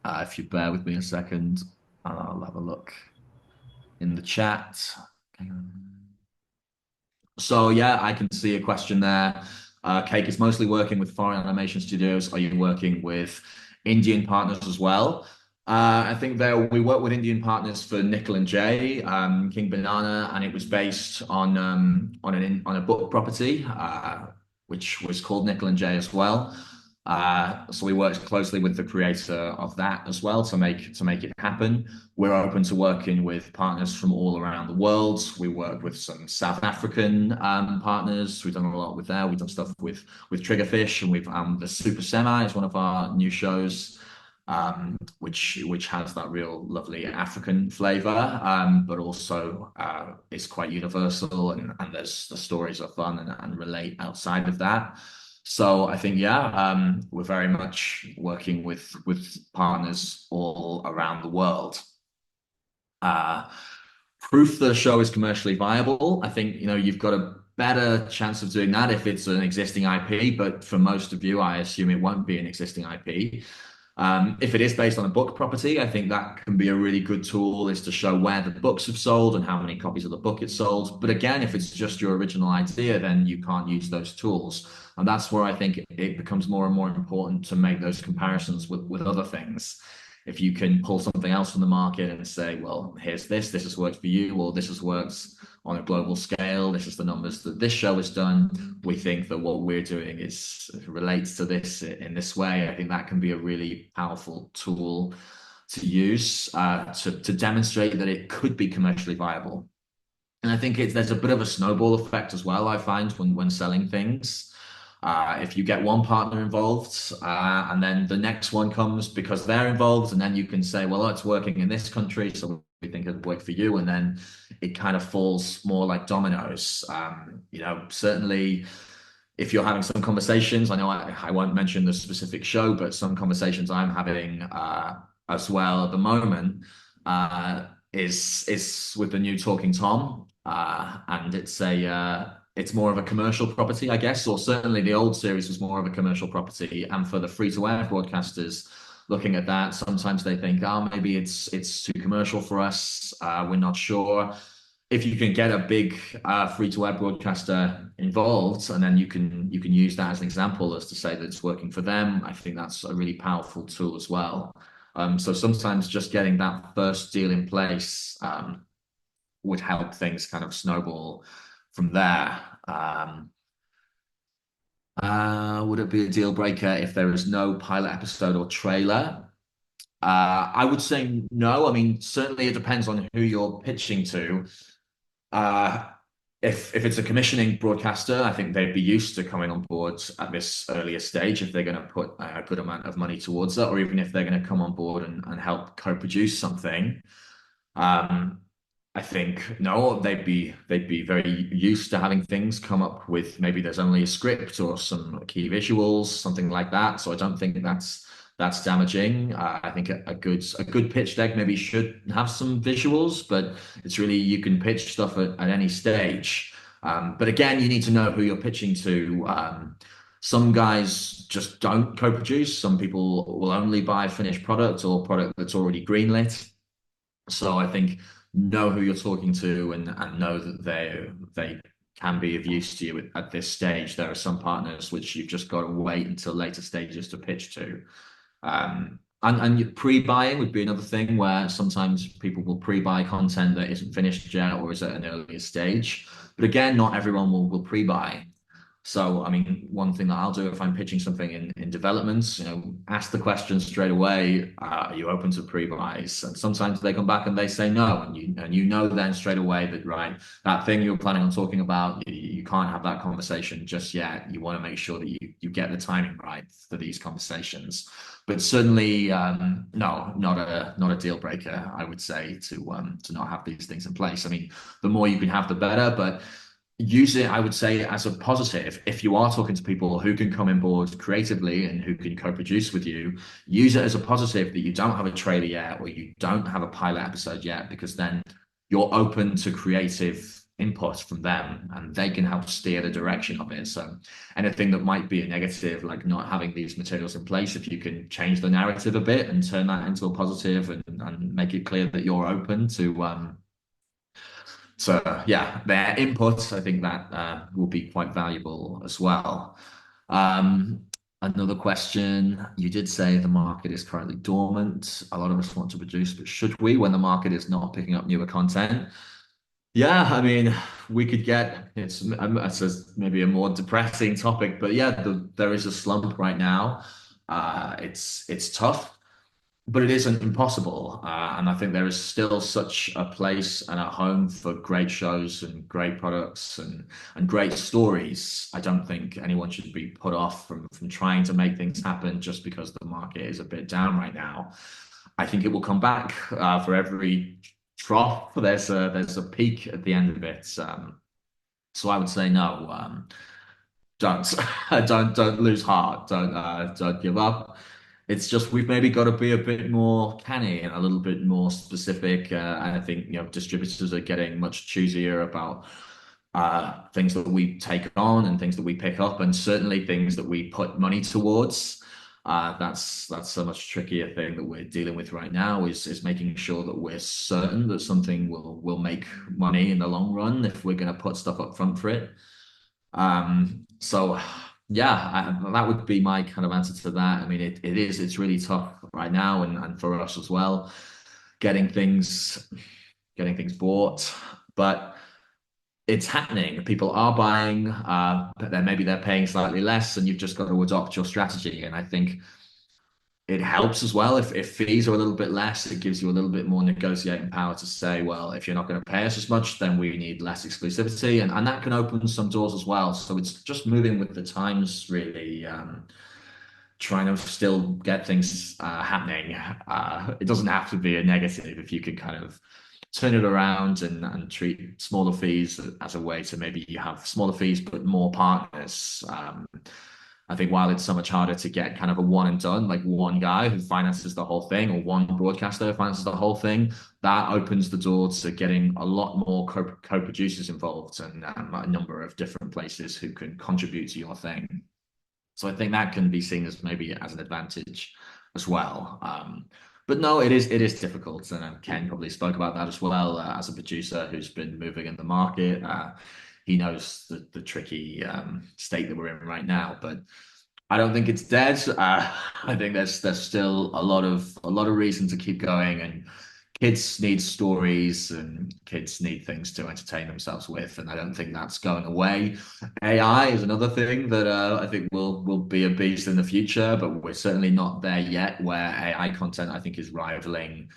If you bear with me a second, I'll have a look in the chat. So yeah, I can see a question there. Cake is mostly working with foreign animation studios. Are you working with Indian partners as well? I think we work with Indian partners for Nickel and Jay, King Banana, and it was based on a book property, which was called Nickel and Jay as well. So we worked closely with the creator of that as well to make it happen. We're open to working with partners from all around the world. We work with some South African partners. We've done a lot with there. We've done stuff with Triggerfish, and we've the Super Semi is one of our new shows, which has that real lovely African flavor, but also is quite universal, and the stories are fun and relate outside of that. So I think, we're very much working with partners all around the world. Proof the show is commercially viable. I think, you've got a better chance of doing that if it's an existing IP, but for most of you, I assume it won't be an existing IP. If it is based on a book property, I think that can be a really good tool, is to show where the books have sold and how many copies of the book it sold. But again, if it's just your original idea, then you can't use those tools. And that's where I think it becomes more and more important to make those comparisons with other things. if you can pull something else from the market and say, well, here's this has worked for you, or this has worked on a global scale, this is the numbers that this show has done, we think that what we're doing is relates to this in this way. I think that can be a really powerful tool to use to demonstrate that it could be commercially viable. And I think there's a bit of a snowball effect as well, I find, when selling things. If you get one partner involved, and then the next one comes because they're involved, and then you can say, well, oh, it's working in this country, so we think it'll work for you. And then it kind of falls more like dominoes. Certainly if you're having some conversations, I know I won't mention the specific show, but some conversations I'm having as well at the moment is with the new Talking Tom, and it's more of a commercial property, I guess, or certainly the old series was more of a commercial property. And for the free-to-air broadcasters looking at that, sometimes they think, oh, maybe it's too commercial for us. We're not sure. If you can get a big free-to-air broadcaster involved, and then you can use that as an example as to say that it's working for them, I think that's a really powerful tool as well. So sometimes just getting that first deal in place would help things kind of snowball from there. Would it be a deal breaker if there is no pilot episode or trailer? I would say no. I mean, certainly it depends on who you're pitching to. Uh, if it's a commissioning broadcaster, I think they'd be used to coming on board at this earlier stage if they're going to put a good amount of money towards it, or even if they're going to come on board and help co-produce something. Um, I think no, they'd be very used to having things come up with maybe there's only a script or some key visuals, something like that. So I don't think that's damaging. I think a good pitch deck maybe should have some visuals, but it's really you can pitch stuff at any stage. But again, you need to know who you're pitching to. Some guys just don't co-produce. Some people will only buy finished product or product that's already greenlit. So I think know who you're talking to and know that they can be of use to you at this stage. There are some partners which you've just got to wait until later stages to pitch to. And pre-buying would be another thing where sometimes people will pre-buy content that isn't finished yet or is at an earlier stage. But again, not everyone will pre-buy. So, I mean, one thing that I'll do if I'm pitching something in developments, ask the question straight away, are you open to pre-buys? And sometimes they come back and they say no. And you know then straight away that, right, that thing you're planning on talking about, you can't have that conversation just yet. You want to make sure that you get the timing right for these conversations. But certainly, no, not a deal breaker, I would say, to not have these things in place. I mean, the more you can have, the better, but use it, I would say, as a positive. If you are talking to people who can come on board creatively and who can co-produce with you, use it as a positive that you don't have a trailer yet or you don't have a pilot episode yet, because then you're open to creative input from them and they can help steer the direction of it. So anything that might be a negative, like not having these materials in place, if you can change the narrative a bit and turn that into a positive and make it clear that you're open to yeah, their input, I think that will be quite valuable as well. Um, Another question, you did say the market is currently dormant. A lot of us want to produce, but should we when the market is not picking up newer content? Yeah, I mean, we could get it's maybe a more depressing topic, but yeah, there is a slump right now. It's tough, but it isn't impossible. And I think there is still such a place and a home for great shows and great products and great stories. I don't think anyone should be put off from trying to make things happen just because the market is a bit down right now. I think it will come back for every trough. There's a peak at the end of it. So I would say no. Don't don't lose heart. Don't give up. It's just we've maybe got to be a bit more canny and a little bit more specific. And I think distributors are getting much choosier about things that we take on and things that we pick up, and certainly things that we put money towards. That's a much trickier thing that we're dealing with right now is making sure that we're certain that something will make money in the long run if we're going to put stuff up front for it. So Yeah, that would be my kind of answer to that. I mean, it's really tough right now, and for us as well, getting things getting things bought. But it's happening. People are buying, but then maybe they're paying slightly less, and you've just got to adopt your strategy. And I think it helps as well if fees are a little bit less. It gives you a little bit more negotiating power to say, well, if you're not going to pay us as much, then we need less exclusivity, and that can open some doors as well. So it's just moving with the times, really. Trying to still get things happening. It doesn't have to be a negative if you can kind of turn it around and treat smaller fees as a way to maybe you have smaller fees but more partners. I think while it's so much harder to get kind of a one and done, like one guy who finances the whole thing or one broadcaster who finances the whole thing, that opens the door to getting a lot more co-producers involved and a number of different places who can contribute to your thing. So I think that can be seen as maybe as an advantage as well. But no, it is difficult, and Ken probably spoke about that as well as a producer who's been moving in the market. He knows the tricky state that we're in right now, but I don't think it's dead. I think there's still a lot of reason to keep going, and kids need stories, and kids need things to entertain themselves with, and I don't think that's going away. AI is another thing that I think will be a beast in the future, but we're certainly not there yet. Where AI content, I think, is rivaling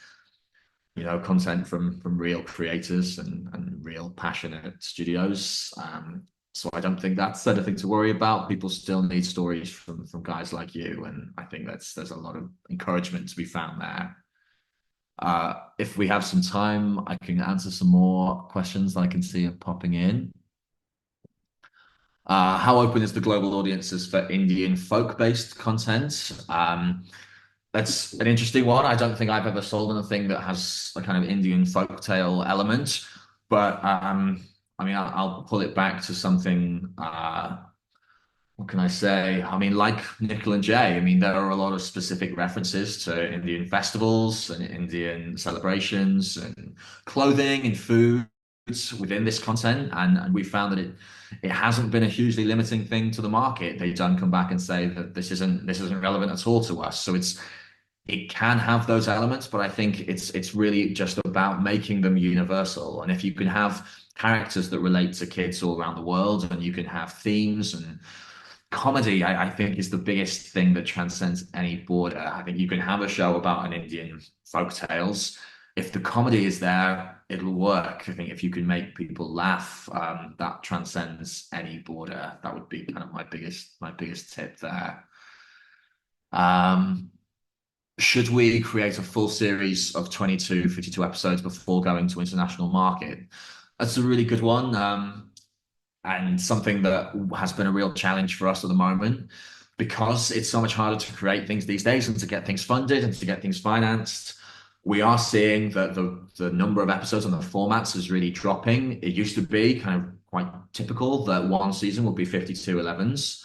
content from real creators and real passionate studios. So I don't think that's anything to worry about. People still need stories from guys like you, and I think there's a lot of encouragement to be found there. If we have some time, I can answer some more questions that I can see are popping in. How open is the global audiences for Indian folk-based content? That's an interesting one. I don't think I've ever sold anything that has a kind of Indian folktale element, but I mean, I'll pull it back to something. What can I say? I mean, like Nickel and Jay, I mean, there are a lot of specific references to Indian festivals and Indian celebrations and clothing and foods within this content. And we found that it hasn't been a hugely limiting thing to the market. They don't come back and say that this isn't relevant at all to us. So it can have those elements, but I think it's really just about making them universal. And if you can have characters that relate to kids all around the world, and you can have themes and comedy, I think is the biggest thing that transcends any border. I think you can have a show about an Indian folk tales. If the comedy is there, it'll work. I think if you can make people laugh, that transcends any border. That would be kind of my biggest tip there. Um, should we create a full series of 22, 52 episodes before going to international market? That's a really good one. And something that has been a real challenge for us at the moment because it's so much harder to create things these days and to get things funded and to get things financed. We are seeing that the number of episodes and the formats is really dropping. It used to be kind of quite typical that one season would be 52 11s.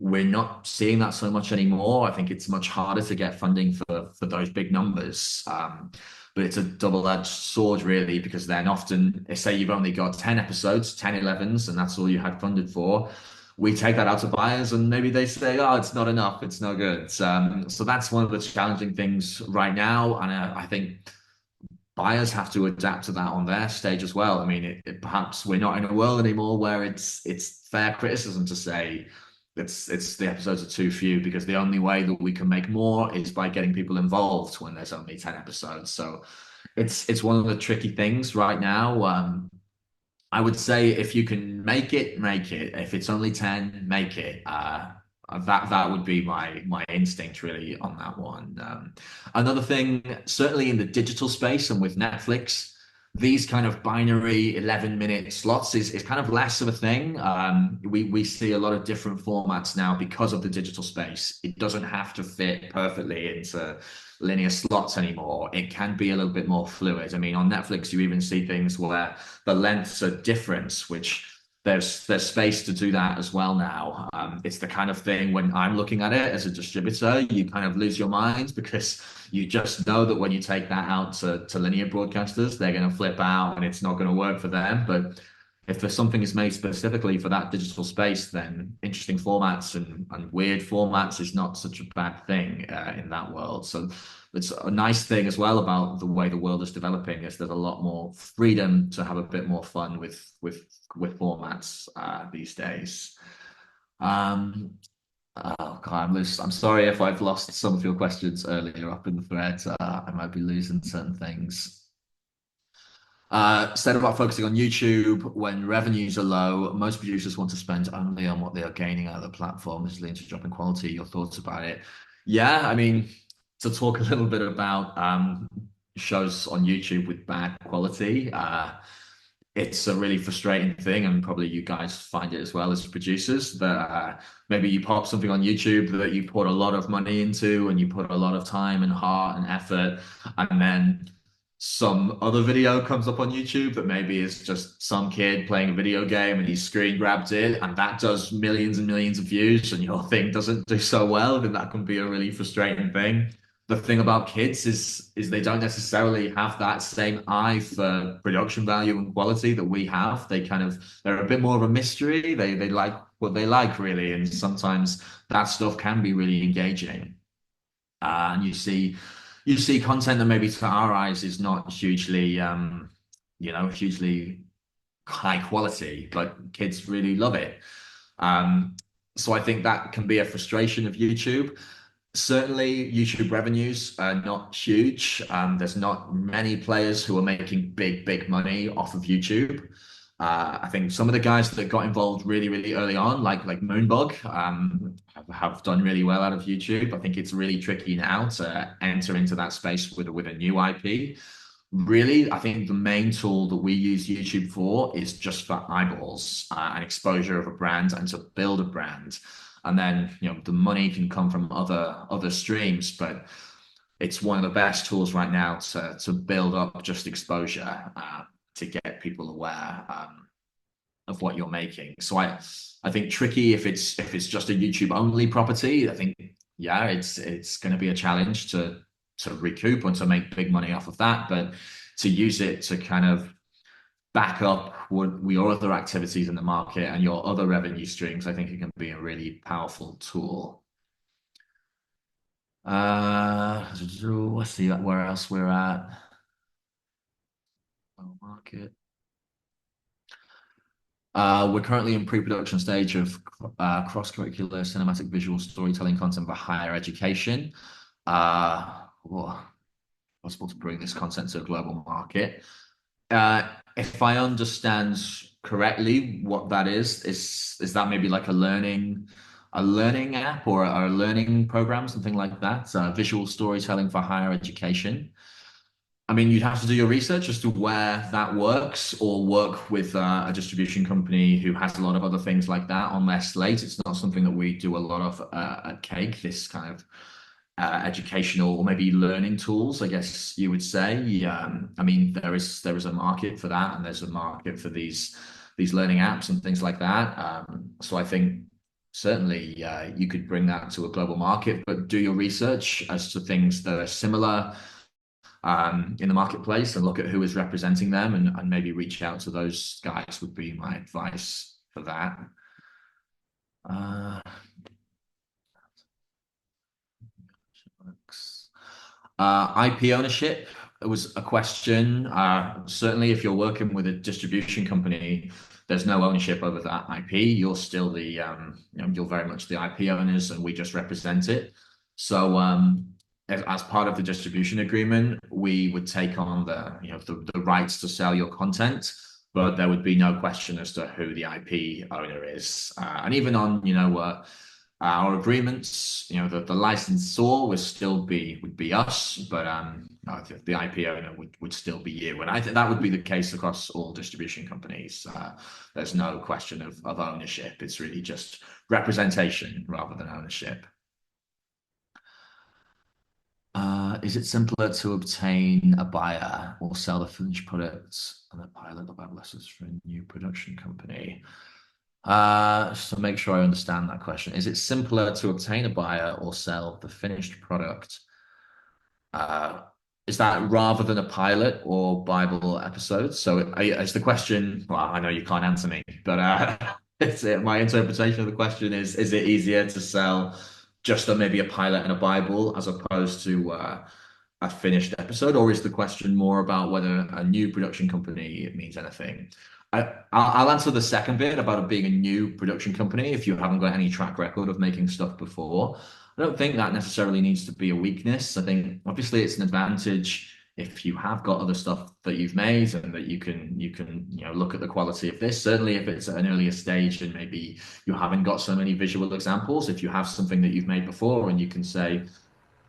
We're not seeing that so much anymore. I think it's much harder to get funding for those big numbers. But it's a double-edged sword, really, because then often, say you've only got 10 episodes, 10 11s, and that's all you had funded for. We take that out to buyers, and maybe they say, oh, it's not enough, it's no good. So that's one of the challenging things right now. And I think buyers have to adapt to that on their stage as well. I mean, perhaps we're not in a world anymore where it's fair criticism to say it's the episodes are too few, because the only way that we can make more is by getting people involved when there's only 10 episodes. So it's one of the tricky things right now. I would say if you can make it, make it. If it's only 10, make it. That would be my instinct really on that one. Another thing, certainly in the digital space and with Netflix, these kind of binary 11-minute slots is kind of less of a thing. We see a lot of different formats now because of the digital space. It doesn't have to fit perfectly into linear slots anymore. It can be a little bit more fluid. I mean, on Netflix, you even see things where the lengths are different, which there's space to do that as well now. It's the kind of thing when I'm looking at it as a distributor, you kind of lose your mind because you just know that when you take that out to linear broadcasters, they're going to flip out and it's not going to work for them. But if there's something is made specifically for that digital space, then interesting formats and weird formats is not such a bad thing in that world. So it's a nice thing as well about the way the world is developing is there's a lot more freedom to have a bit more fun with formats these days. Um, oh God, I'm sorry if I've lost some of your questions earlier up in the thread. I might be losing certain things. Instead about focusing on YouTube when revenues are low, most producers want to spend only on what they are gaining out of the platform. This leads to drop in quality. Your thoughts about it? Yeah, I mean, to talk a little bit about shows on YouTube with bad quality, it's a really frustrating thing, and probably you guys find it as well as producers that maybe you pop something on YouTube that you put a lot of money into and you put a lot of time and heart and effort, and then some other video comes up on YouTube that maybe is just some kid playing a video game and he screen grabs it and that does millions and millions of views and your thing doesn't do so well, then that can be a really frustrating thing. The thing about kids is they don't necessarily have that same eye for production value and quality that we have. They're a bit more of a mystery. They like what they like really, and sometimes that stuff can be really engaging. And you see content that maybe to our eyes is not hugely hugely high quality, but kids really love it. Um, so I think that can be a frustration of YouTube. Certainly, YouTube revenues are not huge. There's not many players who are making big money off of YouTube. I think some of the guys that got involved really, really early on, like Moonbug, have done really well out of YouTube. I think it's really tricky now to enter into that space with a new IP. Really, I think the main tool that we use YouTube for is just for eyeballs and exposure of a brand and to build a brand. And then, the money can come from other streams, but it's one of the best tools right now to build up just exposure to get people aware of what you're making. So I think tricky if it's just a YouTube only property. I think yeah, it's going to be a challenge to recoup and to make big money off of that, but to use it to kind of back up what your other activities in the market and your other revenue streams, I think it can be a really powerful tool. Let's see where else we're at. Market. We're currently in pre-production stage of cross-curricular cinematic visual storytelling content for higher education. Possible to bring this content to a global market. If I understand correctly, what that is that maybe like a learning app or a learning program, something like that? Visual storytelling for higher education. I mean, you'd have to do your research as to where that works or work with a distribution company who has a lot of other things like that on their slate. It's not something that we do a lot of at Cake, this kind of educational or maybe learning tools, I guess you would say. I mean, there is a market for that, and there's a market for these learning apps and things like that. So I think certainly you could bring that to a global market, but do your research as to things that are similar in the marketplace and look at who is representing them and maybe reach out to those guys would be my advice for that. Uh, IP ownership was a question. Certainly, if you're working with a distribution company, there's no ownership over that IP. You're still you're very much the IP owners, and we just represent it. So, as part of the distribution agreement, we would take on the rights to sell your content, but there would be no question as to who the IP owner is. And even on our agreements, the licensor would be us, but the IP owner would still be you. And I think that would be the case across all distribution companies. There's no question of ownership. It's really just representation rather than ownership. Is it simpler to obtain a buyer or sell the finished products and a pilot about lessons for a new production company? Just to make sure I understand that question, is it simpler to obtain a buyer or sell the finished product? Uh, is that rather than a pilot or Bible episode? So is the question, well, I know you can't answer me, but my interpretation of the question is it easier to sell just maybe a pilot and a Bible as opposed to a finished episode, or is the question more about whether a new production company means anything? I'll answer the second bit about it being a new production company if you haven't got any track record of making stuff before. I don't think that necessarily needs to be a weakness. I think obviously it's an advantage if you have got other stuff that you've made and that you can look at the quality of this. Certainly if it's at an earlier stage and maybe you haven't got so many visual examples, if you have something that you've made before and you can say,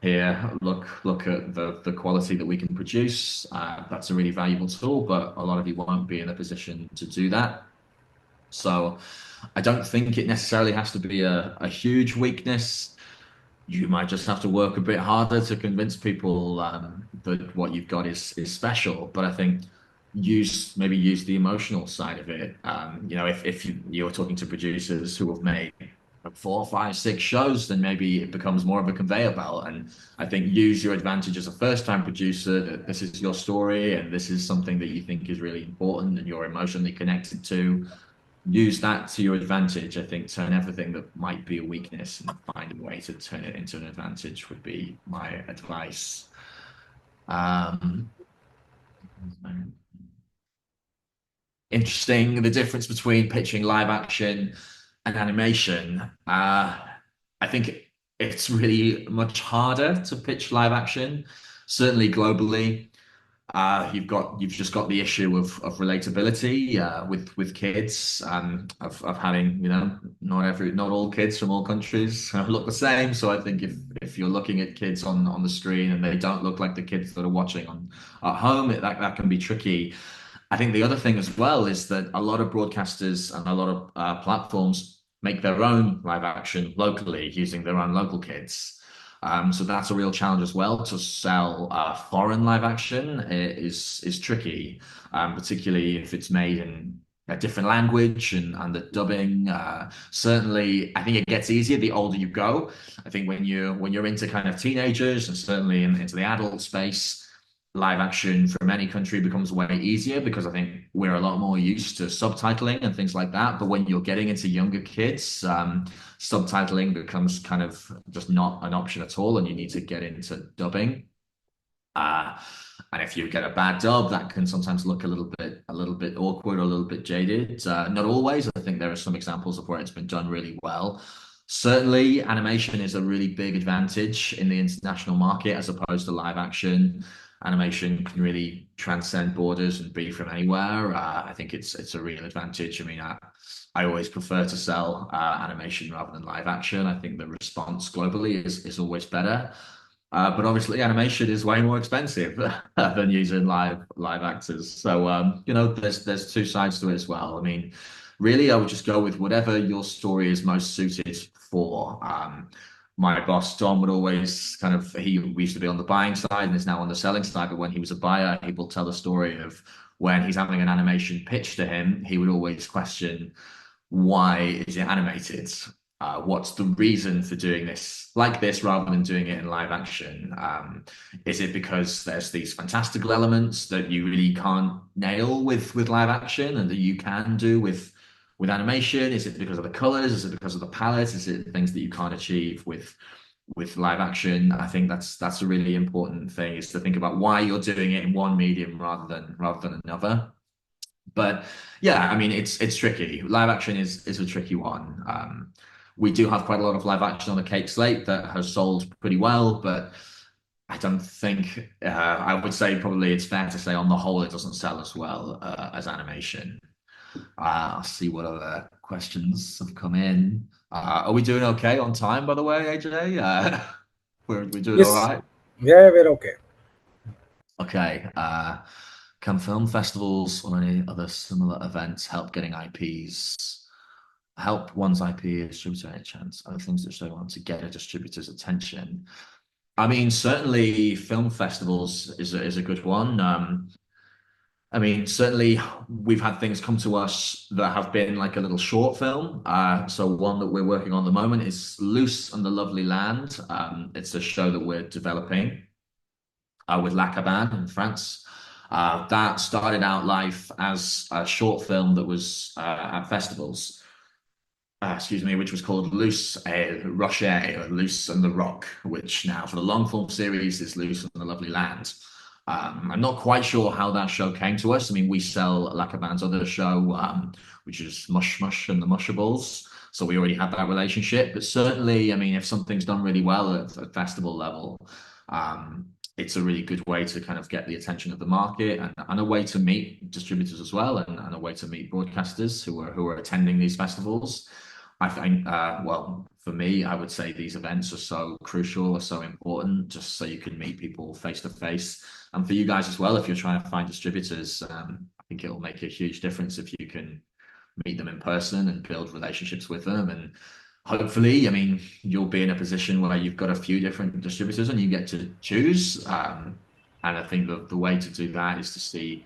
here, look at the quality that we can produce. That's a really valuable tool, but a lot of you won't be in a position to do that. So I don't think it necessarily has to be a huge weakness. You might just have to work a bit harder to convince people that what you've got is special. But I think use the emotional side of it. If you're talking to producers who have made 4, 5, 6 shows, then maybe it becomes more of a conveyor belt. And I think use your advantage as a first-time producer that this is your story and this is something that you think is really important and you're emotionally connected to. Use that to your advantage. I think turn everything that might be a weakness and find a way to turn it into an advantage would be my advice. Um, Interesting, the difference between pitching live action and animation. I think it's really much harder to pitch live action, certainly globally. You've just got the issue of relatability with kids, of having not all kids from all countries look the same. So I think if you're looking at kids on the screen and they don't look like the kids that are watching on at home, that can be tricky. I think the other thing as well is that a lot of broadcasters and a lot of platforms make their own live action locally using their own local kids. So that's a real challenge as well. To sell foreign live action is tricky, particularly if it's made in a different language and the dubbing. Certainly, I think it gets easier the older you go. I think when you're into kind of teenagers and certainly into the adult space, live action from any country becomes way easier because I think we're a lot more used to subtitling and things like that. But when you're getting into younger kids, subtitling becomes kind of just not an option at all, and you need to get into dubbing. Uh, and if you get a bad dub, that can sometimes look a little bit awkward or a little bit jaded. Not always. I think there are some examples of where it's been done really well. Certainly, animation is a really big advantage in the international market as opposed to live action. Animation can really transcend borders and be from anywhere. I think it's a real advantage. I mean, I always prefer to sell animation rather than live action. I think the response globally is always better. But obviously, animation is way more expensive than using live actors. So there's two sides to it as well. I mean, really, I would just go with whatever your story is most suited for. My boss Tom would always we used to be on the buying side and is now on the selling side. But when he was a buyer, he will tell the story of when he's having an animation pitch to him, he would always question, why is it animated? What's the reason for doing this like this rather than doing it in live action? Is it because there's these fantastical elements that you really can't nail with live action and that you can do with animation? Is it because of the colors? Is it because of the palette? Is it things that you can't achieve with live action? I think that's a really important thing, is to think about why you're doing it in one medium rather than another. But yeah, I mean, it's tricky. Live action is a tricky one. We do have quite a lot of live action on the Cake slate that has sold pretty well, but I don't think I would say probably it's fair to say on the whole it doesn't sell as well as animation. I'll see what other questions have come in. Are we doing okay on time, by the way, AJ? We're doing all Yes, right. yeah, we're okay. Okay. Can film festivals or any other similar events help getting IPs? Help one's IP distributor any chance? Other things that show want to get a distributor's attention. I mean, certainly film festivals is a good one. I mean, certainly we've had things come to us that have been like a little short film. So one that we're working on at the moment is Loose and the Lovely Land. It's a show that we're developing. with Lacaban in France. That started out life as a short film that was at festivals, excuse me, which was called Loose et Rocher, or Loose and the Rock, which now for the long form series is Loose and the Lovely Land. I'm not quite sure how that show came to us. I mean, we sell Lacaban's other show, which is Mush Mush and the Mushables. So we already had that relationship. But certainly, I mean, if something's done really well at festival level, um, it's a really good way to kind of get the attention of the market and a way to meet distributors as well and a way to meet broadcasters who are attending these festivals. I think, well, for me, I would say these events are so crucial, are so important, just so you can meet people face to face. And for you guys as well, if you're trying to find distributors, I think it'll make a huge difference if you can meet them in person and build relationships with them. And hopefully, I mean, you'll be in a position where you've got a few different distributors and you get to choose. And I think the way to do that is to see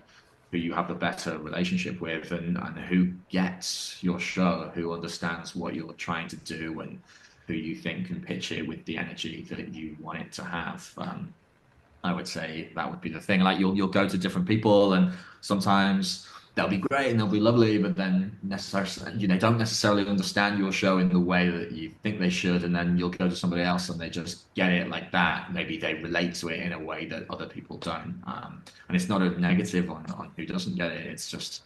who you have the better relationship with and who gets your show, who understands what you're trying to do and who you think can pitch it with the energy that you want it to have. I would say that would be the thing. Like you'll go to different people, and sometimes they'll be great and they'll be lovely, but then necessarily they don't necessarily understand your show in the way that you think they should. And then you'll go to somebody else and they just get it like that. Maybe they relate to it in a way that other people don't. And it's not a negative on who doesn't get it. It's just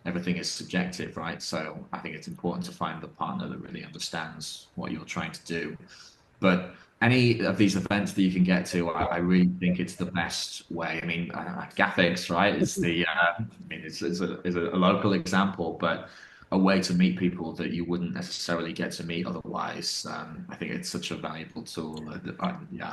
everything is subjective, right? So I think it's important to find the partner that really understands what you're trying to do. But any of these events that you can get to, I really think it's the best way. I mean, GAFX, right? Is the I mean, it's a local example, but a way to meet people that you wouldn't necessarily get to meet otherwise. I think it's such a valuable tool. Yeah,